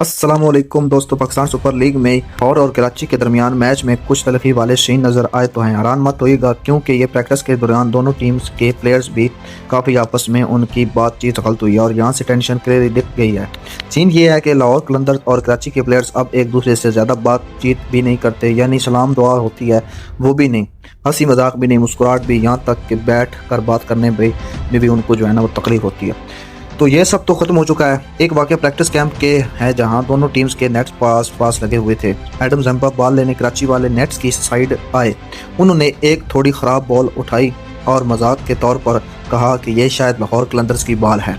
अस्सलामुअलैकुम दोस्तों। Pakistan super league में लाहौर और कराची के दरमियान मैच में कुछ तलखी वाले सीन नजर आए तो हैं। हैरान मत होइएगा क्योंकि ये प्रैक्टिस के दौरान दोनों टीम्स के प्लेयर्स भी काफ़ी आपस में उनकी बातचीत गलत हुई है और यहाँ से टेंशन क्लियरली दिख गई है। सीन ये है कि लाहौर कलंदर और कराची के प्लेयर्स अब एक दूसरे से ज़्यादा बातचीत भी नहीं करते, यानी सलाम दुआ होती है वो भी नहीं, हंसी मजाक भी नहीं, मुस्कुराहट भी, यहाँ तक कि बैठ कर बात करने में भी उनको जो है ना वो तकलीफ होती है। तो ये सब तो ख़त्म हो चुका है। एक वाक़या प्रैक्टिस कैंप के है जहां दोनों टीम्स के नेट्स पास लगे हुए थे। एडम जम्पा बॉल लेने कराची वाले नेट्स की साइड आए। उन्होंने एक थोड़ी ख़राब बॉल उठाई और मजाक के तौर पर कहा कि यह शायद लाहौर कलंदर्स की बॉल है।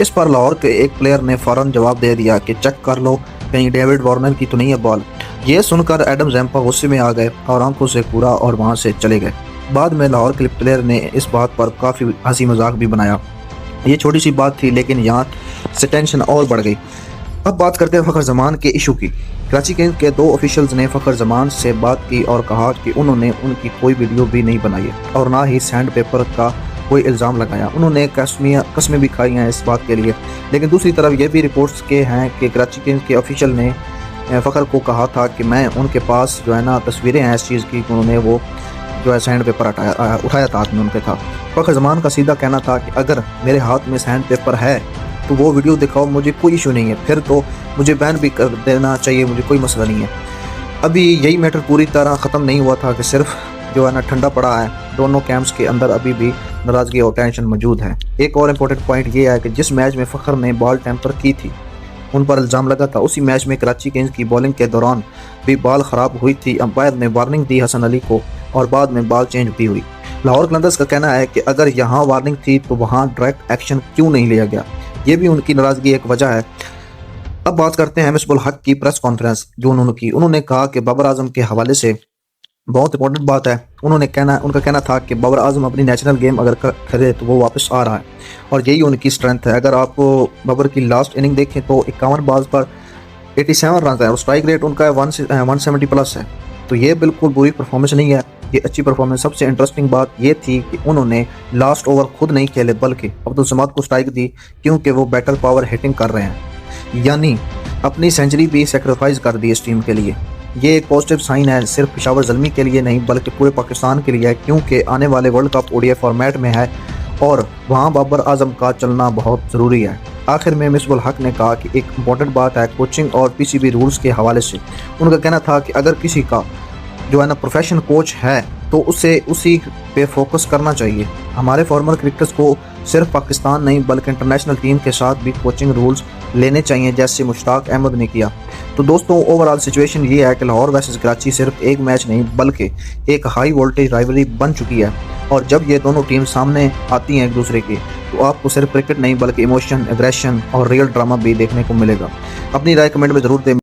इस पर लाहौर के एक प्लेयर ने फ़ौरन जवाब दे दिया कि चेक कर लो, कहीं डेविड वार्नर की तो नहीं है बॉल। ये सुनकर एडम जम्पा गुस्से में आ गए और आंखों से कूड़ा और वहाँ से चले गए। बाद में लाहौर के प्लेयर ने इस बात पर काफ़ी हंसी मजाक भी बनाया। ये छोटी सी बात थी लेकिन यहाँ से टेंशन और बढ़ गई। अब बात करते हैं फ़खर जमान के इशू की। कराची किंग्स के दो ऑफिशियल्स ने फ़खर जमान से बात की और कहा कि उन्होंने उनकी कोई वीडियो भी नहीं बनाई है और ना ही सैंड पेपर का कोई इल्ज़ाम लगाया। उन्होंने कस्में भी खाई हैं इस बात के लिए। लेकिन दूसरी तरफ ये भी रिपोर्ट्स के हैं कि कराची किंग्स के ऑफिशियल ने फ़खर को कहा था कि मैं उनके पास जो है ना तस्वीरें हैं इस चीज़ की, उन्होंने वो जो है सैंड पेपर उठाया था, हाथ में उनके था। फ़खर जमान का सीधा कहना था कि अगर मेरे हाथ में सैंड पेपर है तो वो वीडियो दिखाओ, मुझे कोई इशू नहीं है, फिर तो मुझे बैन भी कर देना चाहिए, मुझे कोई मसला नहीं है। अभी यही मैटर पूरी तरह ख़त्म नहीं हुआ था कि सिर्फ जो है ना ठंडा पड़ा है। दोनों कैंप्स के अंदर अभी भी नाराज़गी और टेंशन मौजूद है। एक और इम्पोर्टेंट पॉइंट ये है कि जिस मैच में फ़खर ने बॉल टेम्पर की थी, उन पर इल्ज़ाम लगा था, उसी मैच में कराची किंग्स की बॉलिंग के दौरान भी बॉल ख़राब हुई थी। अंपायर ने वार्निंग दी हसन अली को और बाद में बॉल चेंज भी हुई। लाहौर कलंदर्स का कहना है कि अगर यहाँ वार्निंग थी तो वहाँ डायरेक्ट एक्शन क्यों नहीं लिया गया, ये भी उनकी नाराज़गी एक वजह है। अब बात करते हैं मिसबाह उल हक की प्रेस कॉन्फ्रेंस जो उन्होंने की। उन्होंने कहा कि बाबर आजम के हवाले से बहुत इंपॉर्टेंट बात है। उनका कहना था कि बाबर आजम अपनी नेशनल गेम अगर करे तो वो वापस आ रहा है और यही उनकी स्ट्रेंथ है। अगर आप बाबर की लास्ट इनिंग देखें तो 51 बॉल्स पर 87 रन है और स्ट्राइक रेट उनका 170 प्लस है। तो ये बिल्कुल बुरी परफॉर्मेंस नहीं है, ये अच्छी परफॉर्मेंस। सबसे इंटरेस्टिंग बात ये थी कि उन्होंने लास्ट ओवर खुद नहीं खेले बल्कि अब्दुल समाद को स्ट्राइक दी क्योंकि वो बैटर पावर हिटिंग कर रहे हैं, यानी अपनी सेंचुरी भी सेक्रीफाइस कर दी इस टीम के लिए। ये एक पॉजिटिव साइन है, सिर्फ पेशावर ज़ल्मी के लिए नहीं बल्कि पूरे पाकिस्तान के लिए है, क्योंकि आने वाले वर्ल्ड कप ओडीआई फॉर्मेट में है और वहाँ बाबर आजम का चलना बहुत ज़रूरी है। आखिर में मिसबाह उल हक ने कहा कि एक इम्पॉर्टेंट बात है कोचिंग और पीसीबी रूल्स के हवाले से। उनका कहना था कि अगर किसी का जो है ना प्रोफेशनल कोच है तो उसे उसी पे फोकस करना चाहिए। हमारे फॉर्मर क्रिकेटर्स को सिर्फ पाकिस्तान नहीं बल्कि इंटरनेशनल टीम के साथ भी कोचिंग रूल्स लेने चाहिए, जैसे मुश्ताक अहमद ने किया। तो दोस्तों ओवरऑल सिचुएशन ये है कि लाहौर वर्सेस कराची सिर्फ एक मैच नहीं बल्कि एक हाई वोल्टेज राइवलरी बन चुकी है और जब ये दोनों टीम सामने आती हैं एक दूसरे की तो आपको सिर्फ क्रिकेट नहीं बल्कि इमोशन, एग्रेशन और रियल ड्रामा भी देखने को मिलेगा। अपनी राय कमेंट में ज़रूर दें।